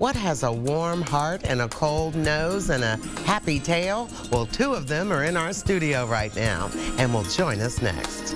What has a warm heart and a cold nose and a happy tail? Well, two of them are in our studio right now and will join us next.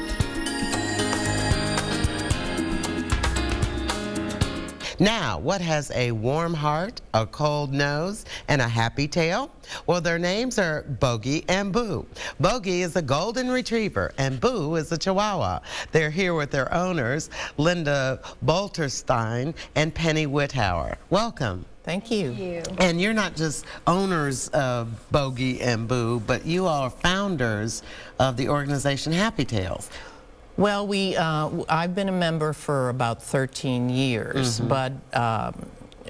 Now, what has a warm heart, a cold nose, and a happy tail? Well, their names are Bogey and Boo. Bogey is a golden retriever, and Boo is a chihuahua. They're here with their owners, Linda Bolterstein and Penny Witthauer. Welcome. Thank you. Thank you. And you're not just owners of Bogey and Boo, but you are founders of the organization Happy Tails. Well, I've been a member for about 13 years, but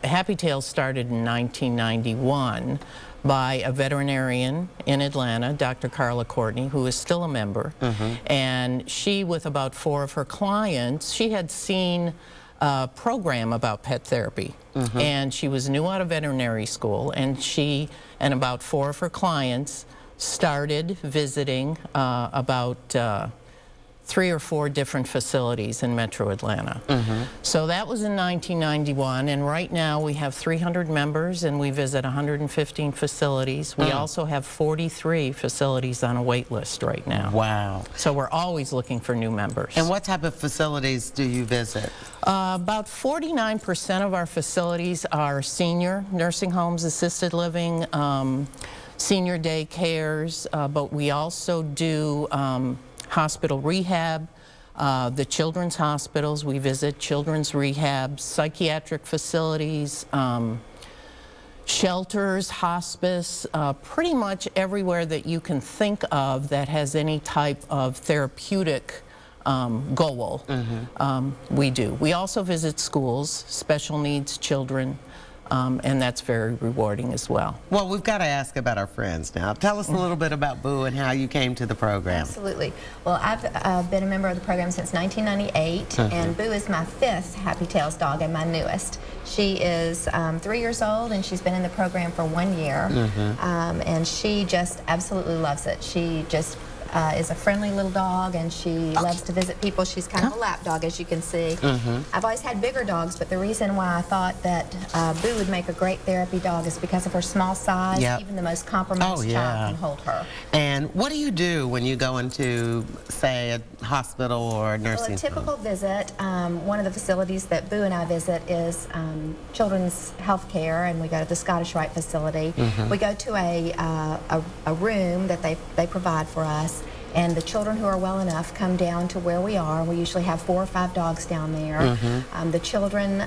Happy Tails started in 1991 by a veterinarian in Atlanta, Dr. Carla Courtney, who is still a member. And she, with about 4 of her clients, she had seen a program about pet therapy. And she was new out of veterinary school, and she and about 4 of her clients started visiting about 3 or 4 different facilities in Metro Atlanta. So that was in 1991, and right now we have 300 members and we visit 115 facilities. We also have 43 facilities on a wait list right now. Wow. So we're always looking for new members. And what type of facilities do you visit? About 49% of our facilities are senior nursing homes, assisted living, senior day cares, but we also do hospital rehab, the children's hospitals. We visit children's rehab, psychiatric facilities, shelters, hospice, pretty much everywhere that you can think of that has any type of therapeutic goal, we do. We also visit schools, special needs children, and that's very rewarding as well. Well, we've got to ask about our friends now. Tell us a little bit about Boo and how you came to the program. Absolutely. Well, I've been a member of the program since 1998, and Boo is my 5th Happy Tails dog and my newest. She is 3 years old, and she's been in the program for 1 year, and she just absolutely loves it. She just is a friendly little dog, and she loves to visit people. She's kind of a lap dog, as you can see. I've always had bigger dogs, but the reason why I thought that Boo would make a great therapy dog is because of her small size. Even the most compromised child can hold her. And what do you do when you go into, say, a hospital or a nursing home? A typical visit, one of the facilities that Boo and I visit is children's health care, and we go to the Scottish Rite facility. We go to a room that they provide for us, and the children who are well enough come down to where we are. We usually have 4 or 5 dogs down there. The children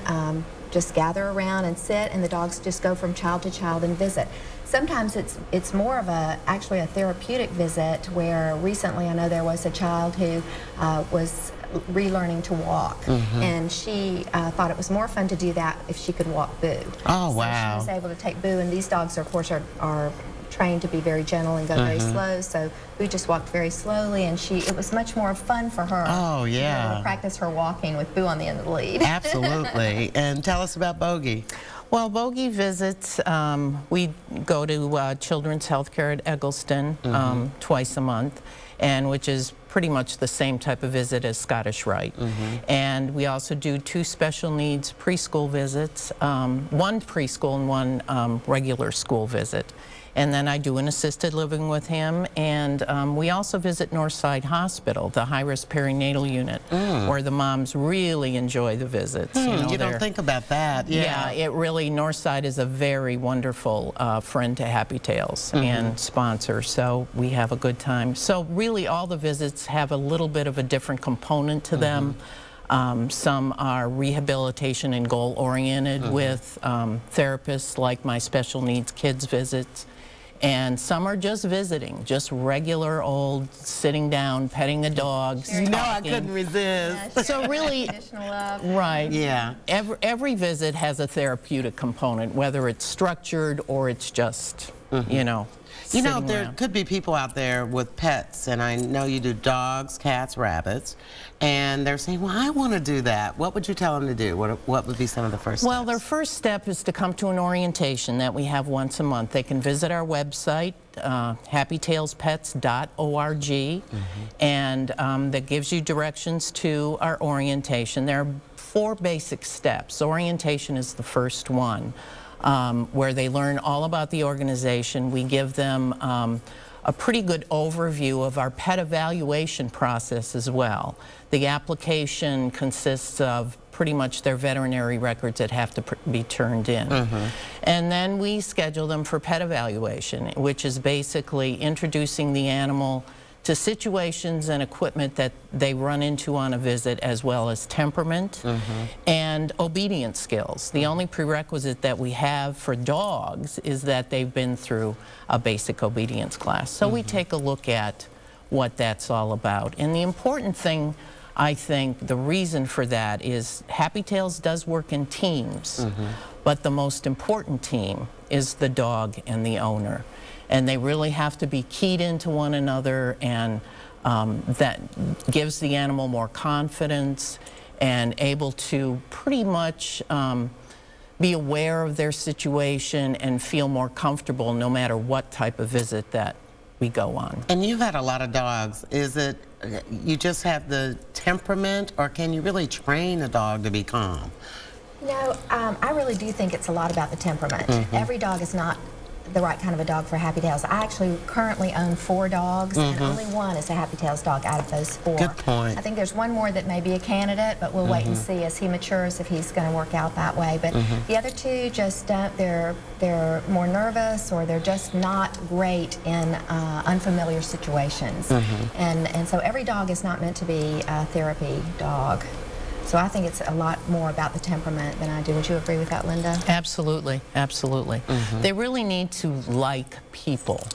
just gather around and sit, and the dogs just go from child to child and visit. Sometimes it's more of actually a therapeutic visit, where recently I know there was a child who was relearning to walk, and she thought it was more fun to do that if she could walk Boo. Oh, wow. So she was able to take Boo, and these dogs, of course, are trained to be very gentle and go very slow, so Boo just walked very slowly, and it was much more fun for her to be able to practice her walking with Boo on the end of the lead. Absolutely. And tell us about Bogey. Well, Bogey visits, we go to Children's Healthcare at Eggleston twice a month, and which is pretty much the same type of visit as Scottish Rite. And we also do 2 special needs preschool visits, 1 preschool and 1 regular school visit. And then I do an assisted living with him, and we also visit Northside Hospital, the high-risk perinatal unit, where the moms really enjoy the visits. You don't think about that. Yeah, it really, Northside is a very wonderful friend to Happy Tails and sponsor, so we have a good time. So really all the visits have a little bit of a different component to them. Some are rehabilitation and goal-oriented with therapists, like my special needs kids visits. And some are just visiting, just regular old sitting down, petting the dogs. You know, I couldn't resist. So really, love. Right. Yeah. Every visit has a therapeutic component, whether it's structured or it's just, you know, there could be people out there with pets, and I know you do dogs, cats, rabbits, and they're saying, well, I want to do that. What would you tell them to do? What would be some of the first steps? Well, their first step is to come to an orientation that we have once a month. They can visit our website, happytailspets.org, and that gives you directions to our orientation. There are 4 basic steps. Orientation is the first one, where they learn all about the organization. We give them a pretty good overview of our pet evaluation process as well. The application consists of pretty much their veterinary records that have to be turned in. And then we schedule them for pet evaluation, which is basically introducing the animal to situations and equipment that they run into on a visit, as well as temperament and obedience skills. The only prerequisite that we have for dogs is that they've been through a basic obedience class. So we take a look at what that's all about. And the important thing, I think, the reason for that is Happy Tails does work in teams, but the most important team is the dog and the owner. And they really have to be keyed into one another, and that gives the animal more confidence and able to pretty much be aware of their situation and feel more comfortable no matter what type of visit that we go on. And you've had a lot of dogs. Is it you just have the temperament, or can you really train a dog to be calm? You know, I really do think it's a lot about the temperament. Every dog is not the right kind of a dog for Happy Tails. I actually currently own 4 dogs, and only one is a Happy Tails dog out of those 4. Good point. I think there's one more that may be a candidate, but we'll wait and see as he matures if he's going to work out that way. But the other 2 just don't. They're more nervous, or they're just not great in unfamiliar situations. And so every dog is not meant to be a therapy dog. So I think it's a lot more about the temperament than I do. Would you agree with that, Linda? Absolutely, absolutely. They really need to like people.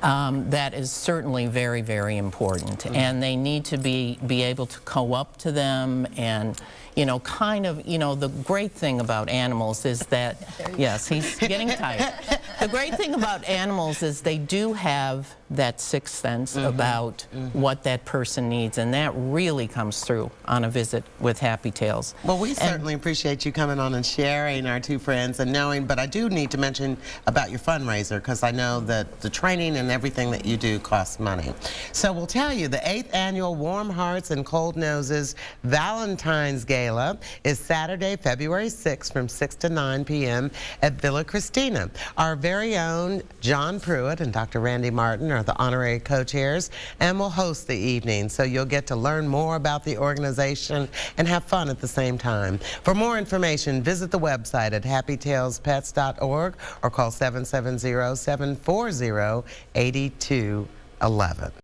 That is certainly very, very important. And they need to be able to go up to them and, you know, kind of, you know, the great thing about animals is that, yes, he's getting tired. The great thing about animals is they do have that sixth sense about what that person needs, and that really comes through on a visit with Happy Tails. Well, we certainly appreciate you coming on and sharing our 2 friends and knowing, but I do need to mention about your fundraiser, because I know that the training and everything that you do costs money. So we'll tell you, the 8th annual Warm Hearts and Cold Noses Valentine's Gala is Saturday, February 6th from 6 to 9 p.m. at Villa Christina. Our very own John Pruitt and Dr. Randy Martin are the honorary co-chairs and will host the evening, so you'll get to learn more about the organization and have fun at the same time. For more information, visit the website at happytailspets.org or call 770-740-8211.